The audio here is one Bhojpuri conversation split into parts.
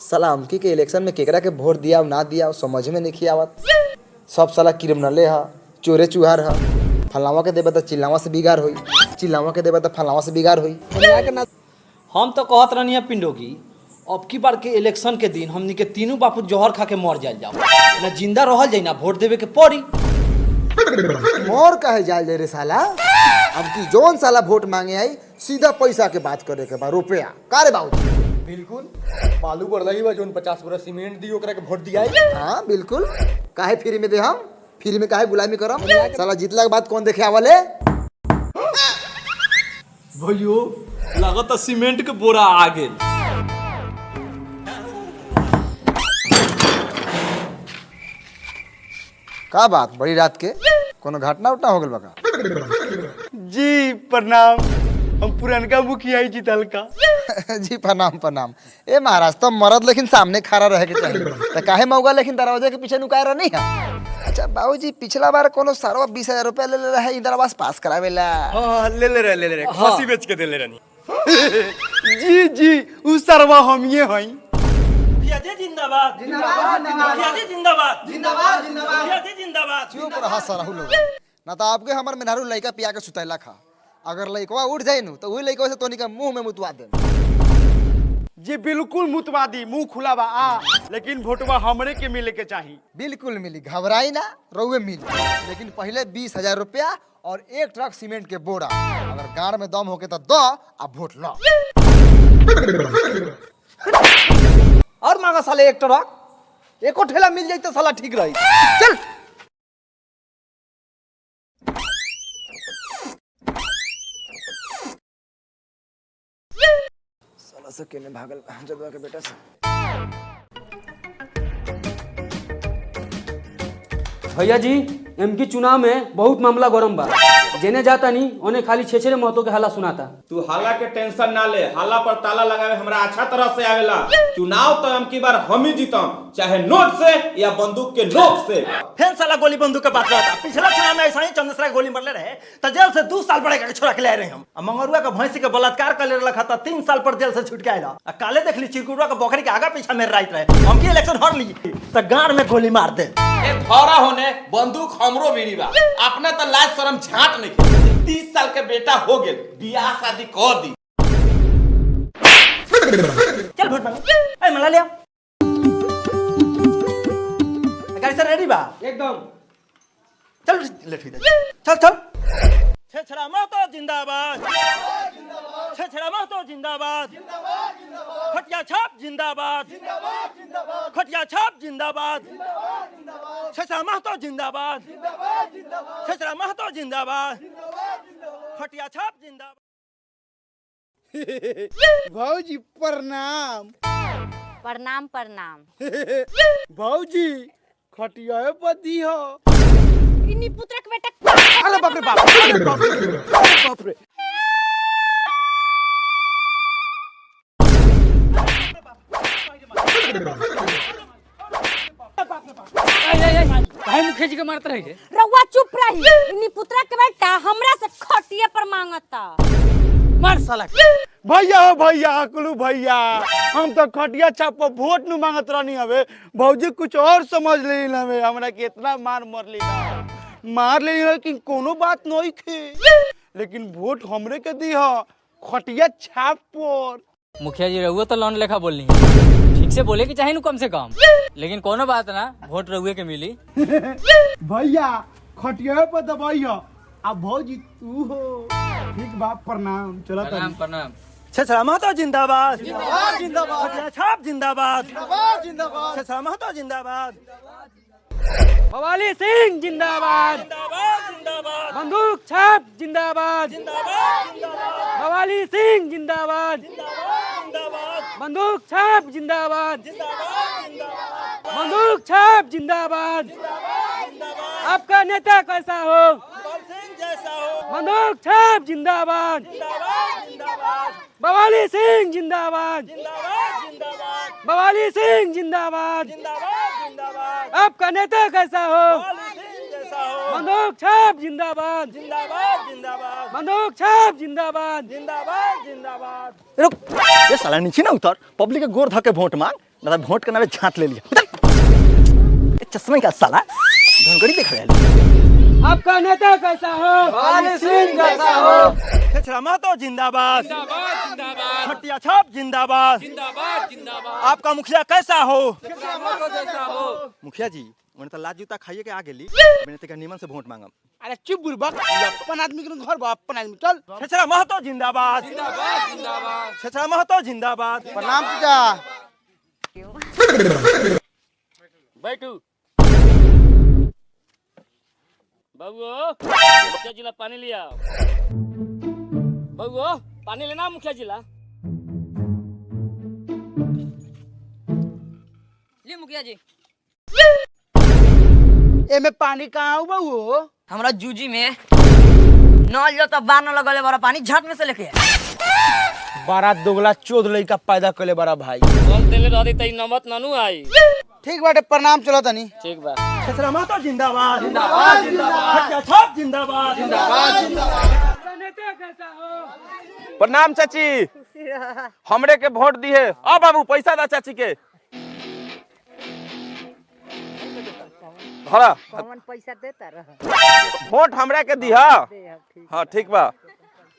साला हमकी के इलेक्शन में केकरा के वोट दिया ना दिया समझ में नहीं आवत। सब साला क्रिमिनले ह, चोरे चुहार ह। फलावा के देबे तो चिल्लावा से बिगाड़ होई, चिल्लावा के देबे तो फलावा से बिगाड़ होई। हम तो कहत रहनी है पिंडो की अब की बार के इलेक्शन के दिन हमनी के तीनों बापू जहर खा के मर जाए जाओ ना जिंदा रहल जाए ना वोट देवे के पड़ी। मोर कहे जाल जे रे साला। अब की जोन साला वोट मांगे आई सीधा पैसा के बात करे के बा, रुपया का रे बाबू। बिल्कुल बालू बढ़ लगी बा जोन 50 बोरा सीमेंट दी ओकरा के वोट दिया। हाँ बिल्कुल, काहे फ्री में दे हम, फ्री में काहे गुलामी करम। साला जीतला के बाद कौन देखे आवले। भइयो लागत सीमेंट के बोरा आ गेल। का बात बड़ी रात के कोनो घटना उठना हो गल बका। जी प्रणाम, हम पुरनका मुखिया जीतल का। जी प्रणाम प्रणाम। ए महाराज तो मरद लेकिन सामने खड़ा रहे के चाहिए, तो काहे मौगा लेकिन दरवाजे के पीछे नुकाए रह नहीं है। अच्छा बाबूजी पिछला बार कोनो सारो 20,000 रुपया ले रहे इंदिरा आवास पास करावेला। हां ले रहे खासी बेच के दे ले रहनी। जी जी उ सरवा हम ये हई। मुखिया जी जिंदाबाद जिंदाबाद मुखिया जी जिंदाबाद जिंदाबाद मुखिया जी जिंदाबाद। चुप रहा सरहु लोग, ना तो आपके हमर मेहरारू लइका पिया के सुतैला खा। अगर लइकवा उठ जाए नु तो वही लइकवा से तोनी का मुंह में मुतवा दे। जी बिल्कुल मुतवादी मुंह खुला बा लेकिन वोटवा हमरे के मिले के चाहिए। बिल्कुल मिली, घबराई ना, रउए मिली। लेकिन पहले 20,000 रुपया और 1 ट्रक सीमेंट के बोरा। अगर गाड़ में दम होके तो दो आ वोट लो। और मांगा साले 1 ट्रक, एको ठेला मिल जाए तो साला ठीक रही। चल साला से केने भागल जदवा के बेटा से। भैया जी एमकी चुनाव में बहुत मामला गरम बा। जेने जाता नहीं उन्हें खाली छेछरे महतो के हाला सुनाता। तू हाला के टेंशन ना ले, हाला पर ताला लगावे हमरा अच्छा तरह से आवेला। चुनाव तो हम की बार हम ही जीतम, चाहे नोट से या बंदूक के नोक से। फिर साला गोली बंदूक के बात करता। पिछला चुनाव में ऐसा ही चंद्रशेखर गोली मारले रहे तो जेल से 2 साल पड़े के छोड़ा के ले रहे हम। मंगरुआ का भैंसी के बलात्कार कर ले रखा था 3 साल पर जेल से छूट के आया। काले देख ली चिरकुटवा का बकरी के आगा पीछा मेरे राइट रहे। हम की इलेक्शन हार ली तो गाड़ में गोली मार दे। ए थोड़ा होने बंदूक हमरो बीड़ी बा, अपने तो लाज शर्म झाट नहीं। 30 साल के बेटा हो गेल, बियाह शादी कर दी। चल वोट मांग। ए मला लिया गाड़ी से रेडी बा एकदम। चल लेट दे। चल चल। छेछरा महतो जिंदाबाद छेछरा महतो जिंदाबाद खटिया छाप जिंदाबाद खटिया छाप जिंदाबाद छेछरा महतो जिंदाबाद छेछरा महतो जिंदाबाद खटिया छाप जिंदाबाद। भाऊजी प्रणाम। प्रणाम प्रणाम। भाऊजी खटिया पर दी हो। इन्हीं पुत्रक बेटा। अरे बाप रे बाप, अरे बाप रे बाप रे। काहे मुखिया जी के मारत रहे के? रउआ चुप रही। इन्हीं पुत्रक के बेटा हमरा से खटिया पर मांगता। मार साला। भैया हो भैया, अकलू भैया, हम तो खटिया छाप पर वोट न मांगत रहनी हवे। भौजी कुछ और समझ लेनी हवे, हमरा के इतना मार लेनी लेकिन कोनो बात नहीं खे। लेकिन वोट हमरे के दी हो खटिया छाप पर। मुखिया जी रहुए तो लोन लेखा बोलनी है, ठीक से बोले कि चाहे कम से कम, लेकिन कोनो बात ना, वोट रहुए के मिली। भैया खटिया पर दबाई हो। अब भौजी तू हो। ठीक बात प्रणाम। चलो प्रणाम प्रणाम। छेछरा महतो जिंदाबाद जिंदाबाद जिंदाबाद खटिया छाप जिंदाबाद जिंदाबाद जिंदाबाद छेछरा महतो जिंदाबाद बवाली सिंह जिंदाबाद जिंदाबाद जिंदाबाद बंदूक छाप जिंदाबाद जिंदाबाद जिंदाबाद बवाली सिंह जिंदाबाद जिंदाबाद बंदूक छाप जिंदाबाद जिंदाबाद बंदूक छाप जिंदाबाद। आपका नेता कैसा हो? सिंह जैसा हो। बंदूक छाप जिंदाबाद जिंदाबाद जिंदाबाद बवाली सिंह जिंदाबाद जिंदाबाद जिंदाबाद बवाली सिंह जिंदाबाद। जिंदाबाद जिंदाबाद आपका नेता कैसा हो? सिंह जैसा हो। बंदूक छाप जिंदाबाद जिंदाबाद जिंदाबाद बंदूक छाप जिंदाबाद। जिंदाबाद जिंदाबाद। रुक, ये साला नीचे ना उतर, पब्लिक के गोर धके वोट मांग। ना तो वोट के नामे झांट ले लिया चश्मे का साला धनगड़ी देख रहा है। आपका नेता कैसा हो? कैसा हो? छेछरा महतो जिंदाबाद, खटिया छाप जिंदाबाद, आपका मुखिया कैसा हो? मुखिया जी मैंने तो लाज जूता खाइए के आ गेली, मैंने तो निमन से वोट मांगम। अरे चुप बुड़बक, अपन आदमी के घर बा, अपन आदमी चल। छेछरा महतो जिंदाबाद, छेछरा महतो जिंदाबाद। प्रणाम चाचा। बैठू बबुओ, मुखिया जिला पानी लिया। बबुओ पानी लेना मुखिया जिला। ली मुखिया जी। ए में पानी कहाँ हो बहू? हमरा जूजी में नल जो तो बार न लगले बड़ा पानी झट में से लेके आए। बड़ा दोगला चोद लइका पैदा कले बड़ा भाई। कल तेले रहती तई नमत ननु आई। ठीक बाटे, प्रणाम चलो तनी। ठीक बा। छेछरा महतो जिंदाबाद, जिंदाबाद जिंदाबाद, खटिया छाप जिंदाबाद, जिंदाबाद जिंदाबाद। प्रणाम चाची, हमरे के वोट दी है। आ बाबू पैसा दा चाची के। धरा पैसा देता रह। वोट हमरा के दी हा। हाँ ठीक बा,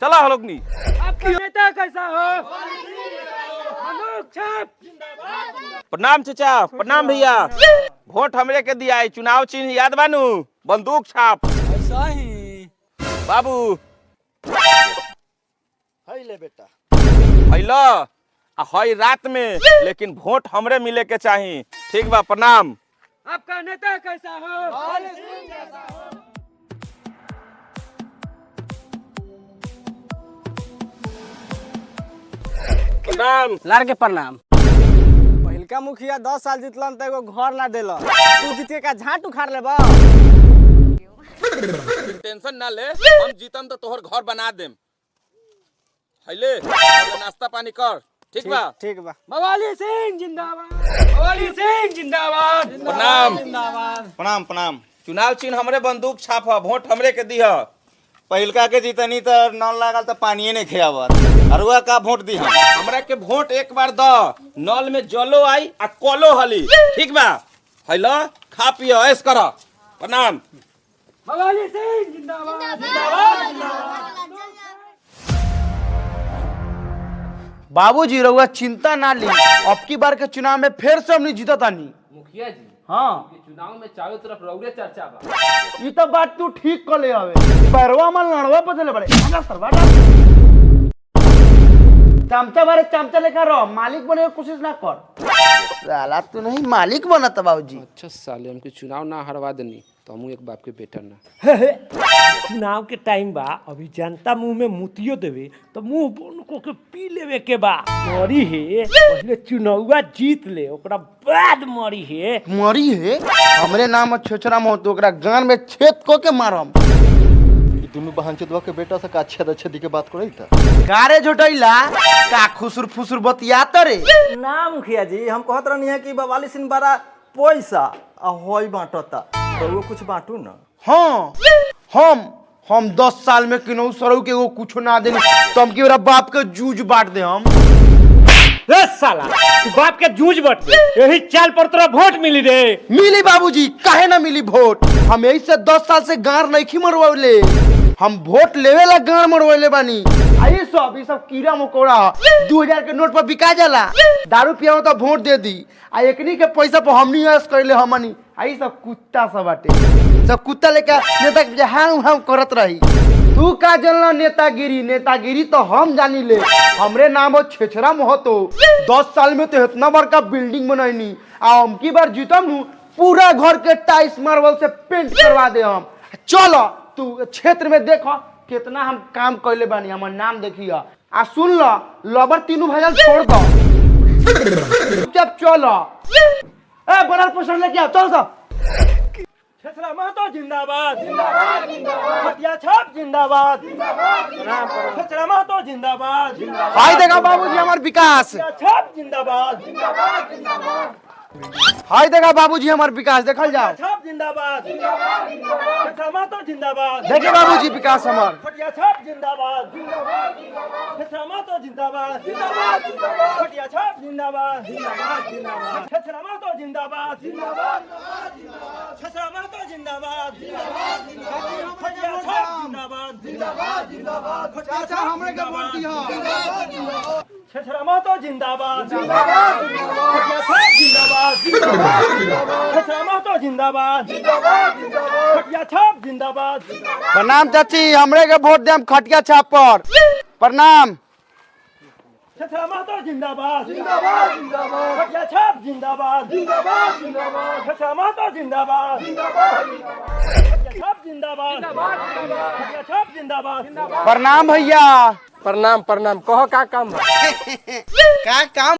चला हलोकनी। आपका नेता कैसा हो? प्रणाम चाचा, प्रणाम भैया। वोट हमरे के दिया है, चुनाव चिन्ह याद बानू, बंदूक छाप। ऐसा ही बाबू हई ले बेटा। हैला आ हई रात में, लेकिन वोट हमरे मिले के चाहिए। ठीक बा, प्रणाम। आपका नेता कैसा हो? प्रणाम। लार के प्रणाम। पहिलका मुखिया 10 साल जितलन त एगो घर ना देला, तू जीत के का झाट उखाड़ लेबा। टेंशन ना ले, हम जीतम तो तोहर घर बना देम। हैले नाश्ता पानी कर, ठीक बा? ठीक बा। बवाली सिंह जिंदाबाद, बवाली सिंह जिंदाबाद। प्रणाम प्रणाम प्रणाम। चुनाव चिन्ह हमरे बंदूक छाप ह, वोट हमरे के दिह। पहिलका के जीतनी त नल लागल त पानी नहीं खियावत, अरुआ का वोट दी हम। हमरा के वोट एक बार द, नल में जलो आई आ कलो हली, ठीक बा? हैला खा पियो ऐश कर। प्रणाम। बवाली सिंह जिंदाबाद। बाबूजी रउआ चिंता ना ली, अब की बार के चुनाव में फिर से हमनी जीता तानी। मुखिया जी, हाँ चुनाव में चारों तरफ रउरे चर्चा बा। ये तो बात तू ठीक कर ले आवे। पैरवा में लड़वा पचले बड़े आजा सरवा चमचा बारे चमचा लेकर रहो, मालिक बने की कोशिश ना कर। साला तू नहीं मालिक बनत बाबूजी। अच्छा साले हमके चुनाव ना हरवा देनी तो हम एक बाप के बेटा ना। चुनाव के टाइम बा, अभी जनता मुंह में मुतियो देवे तो मुंह बंद को के पी लेवे के बा। मरी है पहले चुनावा जीत ले, ओकरा बाद मरी है। मरी है हमरे नाम छोचरा मो तो ओकरा गान में छेद को के मारम। दोनों बहन चोदवा के बेटा से का छेद के बात करई था। गारे झोटैला का खुसुर फुसुर बतिया तरे। ना मुखिया जी, हम कहत रहनी है कि बवाली सिंह बड़ा पैसा आ होई बांटता, तो वो कुछ बांटू ना। हाँ हम 10 साल में किनो सरऊ के वो कुछ ना देनी, तो हम की बाप के जूझ बांट दे हम। रे साला तू बाप के जूझ बट दे, यही चाल पर तोरा वोट मिली रे। मिली बाबूजी, काहे ना मिली वोट? हम यही से 10 साल से गार नहीं मरवले, हम वोट लेवे ला गार मरवले बानी। आई सब कीड़ा मकोड़ा 2000 के नोट पर बिका जाला, दारू पिया तो वोट दे दी, आ एकनी के पैसा पर हमनी ऐश करले हमनी। आई सब कुत्ता सब बाटे, सब कुत्ता लेके नेता के हम करत रही। तू का जानला नेतागिरी तो हम जानी ले। हमरे नाम हो छेछरा महतो, 10 साल में तो इतना बड़का बिल्डिंग बनैनी, आ हम की बार जीतम हूँ पूरा घर के टाइल्स मार्बल से पेंट करवा दे हम। चलो तू क्षेत्र में देखो कितना हम काम कैले बानी, हमर नाम देखिया आ सुन लो, लबर तीनों भजन छोड़ दो, चुपचाप चलो। ए बनल पोषण लेके आओ, चलो सब। छेछरा महतो जिंदाबाद, जिंदाबाद जिंदाबाद, खटिया छाप जिंदाबाद, जिंदाबाद, छेछरा महतो जिंदाबाद, जिंदाबाद। भाई देखा बाबूजी हमार विकास। खटिया छाप जिंदाबाद, जिंदाबाद जिंदाबाद। हाय देखा बाबूजी हमार विकास देखल जाओ। छाप जिंदाबाद छछमा तो जिंदाबाद देखे बाबूजी विकास हमार। खटिया छाप जिंदाबाद छछमा तो जिंदाबाद खटिया छाप जिंदाबाद छछमा तो जिंदाबाद छछमा तो जिंदाबाद खटिया छाप जिंदाबाद चाचा हमरे के वोट दियो। छछमा तो जिंदाबाद खटिया छाप जिंदाबाद छछमा तो जिंदाबाद खटिया छाप जिंदाबाद प्रणाम चाची हमरे के वोट देम खटिया छाप पर। प्रणाम। छछमा तो जिंदाबाद खटिया छाप जिंदाबाद छछमा तो जिंदाबाद खटिया छाप जिंदाबाद खटिया छाप जिंदाबाद प्रणाम भैया। प्रणाम प्रणाम कहो का काम का काम